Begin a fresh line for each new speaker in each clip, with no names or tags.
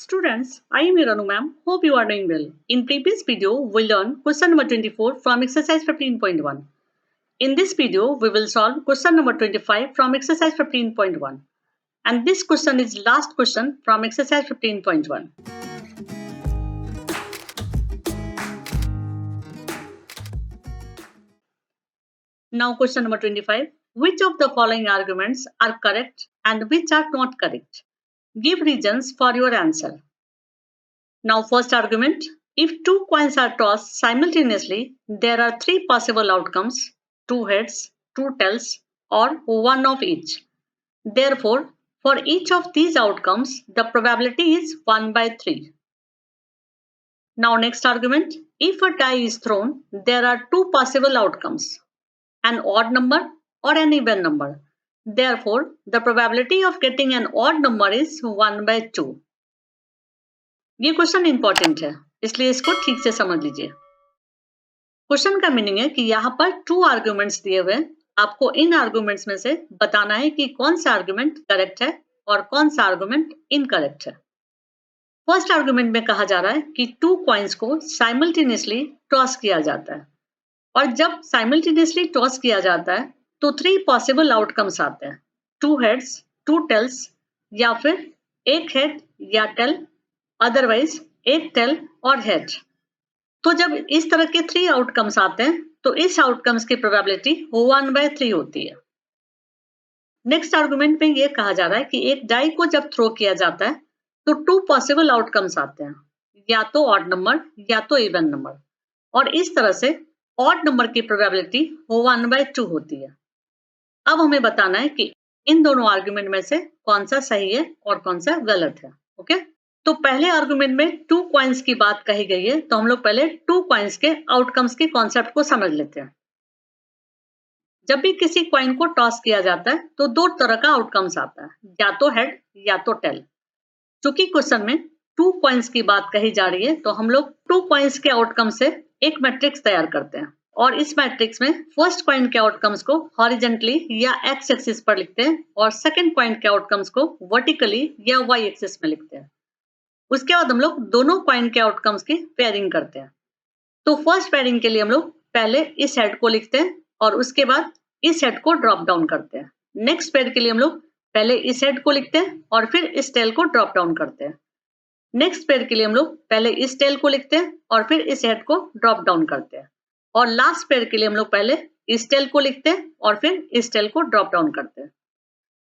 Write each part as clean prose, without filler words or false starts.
Students, I am your Anu ma'am. Hope you are doing well. In previous video, we learned question number 24 from exercise 15.1. In this video, we will solve question number 25 from exercise 15.1. And this question is last question from exercise 15.1. Now question number 25. Which of the following arguments are correct and which are not correct? Give reasons for your answer. Now first argument, if two coins are tossed simultaneously, there are three possible outcomes, two heads, two tails, or one of each. Therefore, for each of these outcomes, the probability is 1 by 3. Now next argument, if a die is thrown, there are two possible outcomes, an odd number or an even number. Therefore, the probability of getting an odd number is 1 by 2. ये question important है, इसलिए इसको ठीक से समझ लीजिए। Question का meaning है कि यहाँ पर टू आर्ग्यूमेंट्स दिए हुए हैं, आपको इन आर्ग्यूमेंट्स में से बताना है कि कौन सा आर्ग्यूमेंट करेक्ट है और कौन सा आर्ग्यूमेंट इनकरेक्ट है। फर्स्ट आर्ग्यूमेंट में कहा जा रहा है कि टू कॉइन्स को साइमल्टेनियसली टॉस किया जाता है, और जब साइमल्टेनियसली टॉस किया जाता है तो थ्री पॉसिबल आउटकम्स आते हैं, टू हेड्स, टू टेल्स, या फिर एक हेड या टेल, अदरवाइज एक टेल और हेड। तो जब इस तरह के थ्री आउटकम्स आते हैं तो इस आउटकम्स की प्रोबेबिलिटी 1 by 3 होती है। नेक्स्ट आर्गुमेंट में ये कहा जा रहा है कि एक डाई को जब थ्रो किया जाता है तो टू पॉसिबल आउटकम्स आते हैं, या तो ऑड नंबर या तो इवन नंबर, और इस तरह से ऑड नंबर की प्रोबेबिलिटी 1 by 2 होती है। अब हमें बताना है कि इन दोनों आर्गुमेंट में से कौन सा सही है और कौन सा गलत है। ओके, तो पहले आर्गुमेंट में टू कॉइन्स की बात कही गई है, तो हम लोग पहले टू कॉइन्स के आउटकम्स के कॉन्सेप्ट को समझ लेते हैं। जब भी किसी कॉइन को टॉस किया जाता है तो दो तरह का आउटकम्स आता है, या तो हेड या तो टेल। चूंकि क्वेश्चन में टू कॉइन्स की बात कही जा रही है तो हम लोग टू कॉइन्स के आउटकम से एक मैट्रिक्स तैयार करते हैं, और इस मैट्रिक्स में फर्स्ट कॉइन के आउटकम्स को हॉरिजेंटली या एक्स एक्सिस पर लिखते हैं और सेकंड कॉइन के आउटकम्स को वर्टिकली या वाई एक्सिस में लिखते हैं। उसके बाद हम लोग दोनों कॉइन के आउटकम्स की पेयरिंग करते हैं। तो फर्स्ट पेयरिंग के लिए हम लोग पहले इस हेड को लिखते हैं और उसके बाद इस हेड को ड्रॉप डाउन करते हैं। नेक्स्ट पेयर के लिए हम लोग पहले इस हेड को लिखते हैं और फिर इस टेल को ड्रॉप डाउन करते हैं। नेक्स्ट पेयर के लिए हम लोग पहले इस टेल को लिखते हैं और फिर इस हेड को ड्रॉप डाउन करते हैं। और लास्ट पेयर के लिए हम लोग पहले इस टेल को लिखते हैं और फिर इस टेल को ड्रॉप डाउन करते हैं।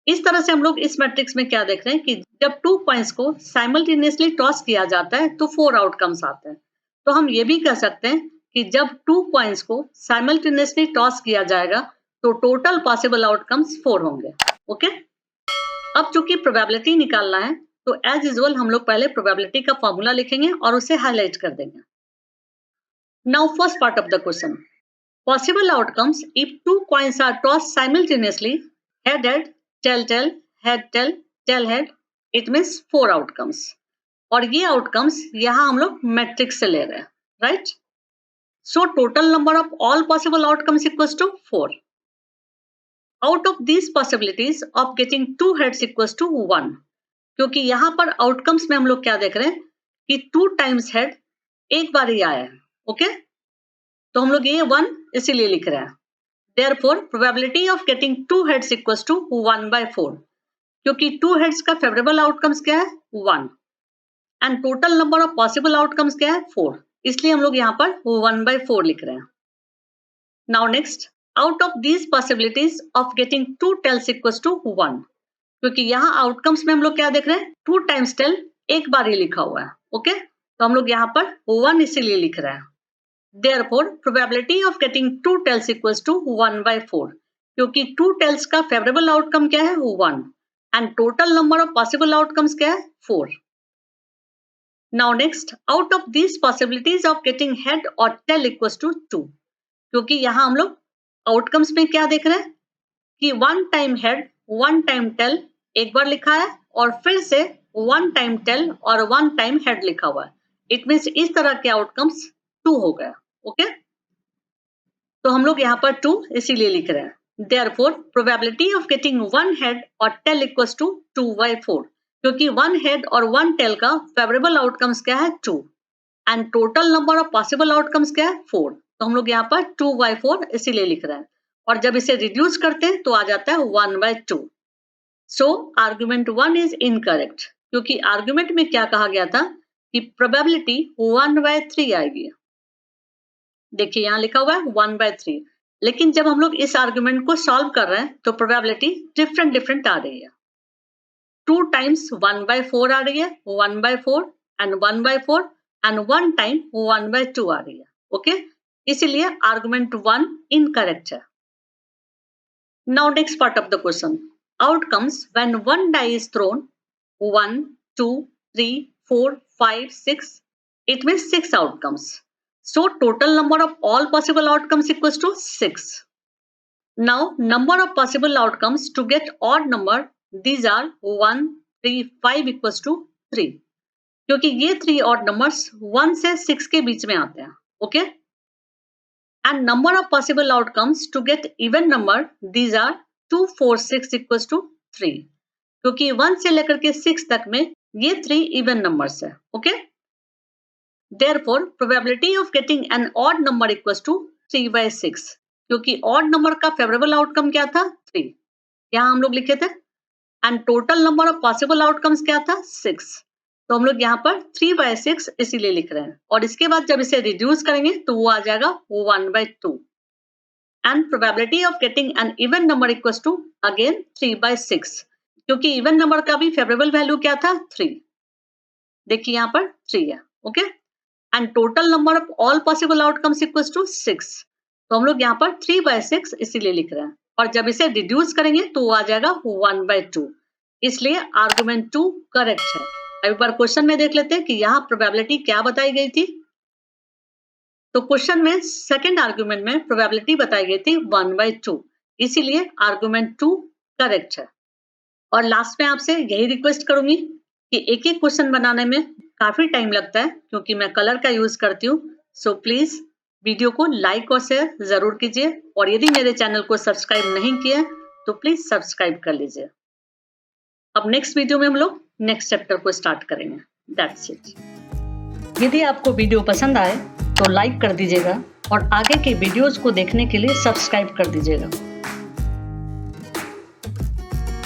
इस तरह से हम लोग इस मैट्रिक्स में क्या देख रहे हैं कि जब टू कॉइन्स को साइमल्टेनियसली टॉस किया जाता है तो फोर आउटकम्स आते हैं। तो हम ये भी कह सकते हैं कि जब टू कॉइन्स को साइमल्टेनियसली टॉस किया जाएगा तो टोटल पॉसिबल आउटकम्स 4 होंगे। ओके, अब चूंकि प्रोबेबिलिटी निकालना है तो एज यूजुअल हम लोग पहले प्रोबेबिलिटी का फॉर्मूला लिखेंगे और उसे हाईलाइट कर देंगे। Now first part of the question, possible outcomes if two coins are toss simultaneously, head head, tail tail, head tail, tail head, it means 4 outcomes. और ये आउटकम्स यहाँ हम लोग मैट्रिक्स से ले रहे हैं, right? So total number of all possible outcomes equals to 4. Out of these possibilities of getting two heads equals to 1, क्योंकि यहाँ पर आउटकम्स में हम लोग क्या देख रहे हैं कि 2 times head एक बार ही आया है। ओके, तो हम लोग ये 1 इसीलिए लिख रहे हैं। Therefore, probability of getting two heads equals to 1 by 4, क्योंकि 2 heads का फेवरेबल आउटकम्स क्या है 1, and total number of possible outcomes क्या है 4, इसलिए हम लोग यहाँ पर 1 by 4 लिख रहे हैं। Now next, out of these possibilities of getting two tails equals to 1, क्योंकि यहाँ आउटकम्स में हम लोग क्या देख रहे हैं 2 times टेल एक बार ही लिखा हुआ है। ओके, तो हम लोग यहाँ पर 1 इसीलिए लिख रहे हैं। Therefore, probability of getting two tails equals to 1 by 4, क्योंकि 2 tails का फेवरेबल आउटकम क्या है 1, and total number of possible outcomes क्या है 4। Now next, out of these possibilities of getting head और टेल इक्वल्स टू 2, क्योंकि यहाँ हम लोग आउटकम्स में क्या देख रहे हैं कि 1 टाइम हेड 1 टाइम टेल एक बार लिखा है और फिर से 1 टाइम टेल और 1 टाइम हेड लिखा हुआ है। इट मीन्स इस तरह के आउटकम्स 2 हो गया। ओके, तो हम लोग यहाँ पर 2 इसीलिए लिख रहे हैं। Therefore, probability of getting one head or tail equals to 2 by 4, क्योंकि वन हेड और वन टेल का फेवरेबल आउटकम्स क्या है 2 and total number of possible outcomes क्या है 4। तो हम लोग यहाँ पर 2/4 इसीलिए लिख रहे हैं और जब इसे रिड्यूस करते हैं तो आ जाता है 1/2। सो आर्गुमेंट 1 इज इनकरेक्ट क्योंकि आर्गुमेंट में क्या कहा गया था कि प्रोबेबिलिटी 1/3 आएगी। देखिए यहाँ लिखा हुआ है 1/3, लेकिन जब हम लोग इस आर्गुमेंट को सॉल्व कर रहे हैं तो प्रोबेबिलिटी डिफरेंट आ रही है। 2 times 1/4 आ रही है, 1/4 एंड 1/4 एंड 1 टाइम 1/2 आ रही है। ओके, इसीलिए आर्गुमेंट 1 इनकरेक्ट है। Now next part of the question. Outcomes when one die is thrown 1, 2, 3, 4, 5, 6. It means 6 outcomes. So total number of all possible outcomes equals to 6. Now number of possible outcomes to get odd number, these are 1, 3, 5 equals to 3. क्योंकि ये 3 odd numbers 1 से 6 के बीच में आते हैं. Okay? And number of possible outcomes to get even number, these are 2, 4, 6 equals to 3. क्योंकि 1 से लेकर के 6 तक में ये 3 even numbers है. Okay? Therefore, probability of getting an odd number equals to 3/6. क्योंकि odd number का favorable outcome क्या था 3. यहाँ हम लोग लिखे थे. And total number of possible outcomes क्या था 6. तो हम लोग यहाँ पर 3/6 इसीलिए लिख रहे हैं और इसके बाद जब इसे रिड्यूस करेंगे तो वो आ जाएगा 1/2 and probability of getting an even number equals to again 3/6 क्योंकि इवन नंबर का भी फेवरेबल वैल्यू क्या था 3। देखिए यहाँ पर 3 है। Okay, and total number of all possible outcomes equals to 6। तो हम लोग यहाँ पर 3/6 इसीलिए लिख रहे हैं और जब इसे रिड्यूस करेंगे तो वो आ जाएगा 1/2, इसलिए आर्गुमेंट 2 करेक्ट है। एक बार क्वेश्चन में देख लेते हैं कि यहाँ प्रोबेबिलिटी क्या बताई गई थी। तो क्वेश्चन में सेकंड आर्गुमेंट में प्रोबेबिलिटी बताई गई थी 1/2, इसीलिए आर्गुमेंट 2 करेक्ट है। और लास्ट में आपसे यही रिक्वेस्ट करूंगी कि एक एक क्वेश्चन बनाने में काफी टाइम लगता है क्योंकि मैं कलर का यूज करती हूँ। सो प्लीज वीडियो को लाइक और शेयर जरूर कीजिए और यदि मेरे चैनल को सब्सक्राइब नहीं किया तो प्लीज सब्सक्राइब कर लीजिए। अब नेक्स्ट वीडियो में हम लोग नेक्स्ट चैप्टर को स्टार्ट करेंगे। That's it. यदि आपको वीडियो पसंद आए तो लाइक कर दीजिएगा और आगे के वीडियोस को देखने के लिए सब्सक्राइब कर दीजिएगा।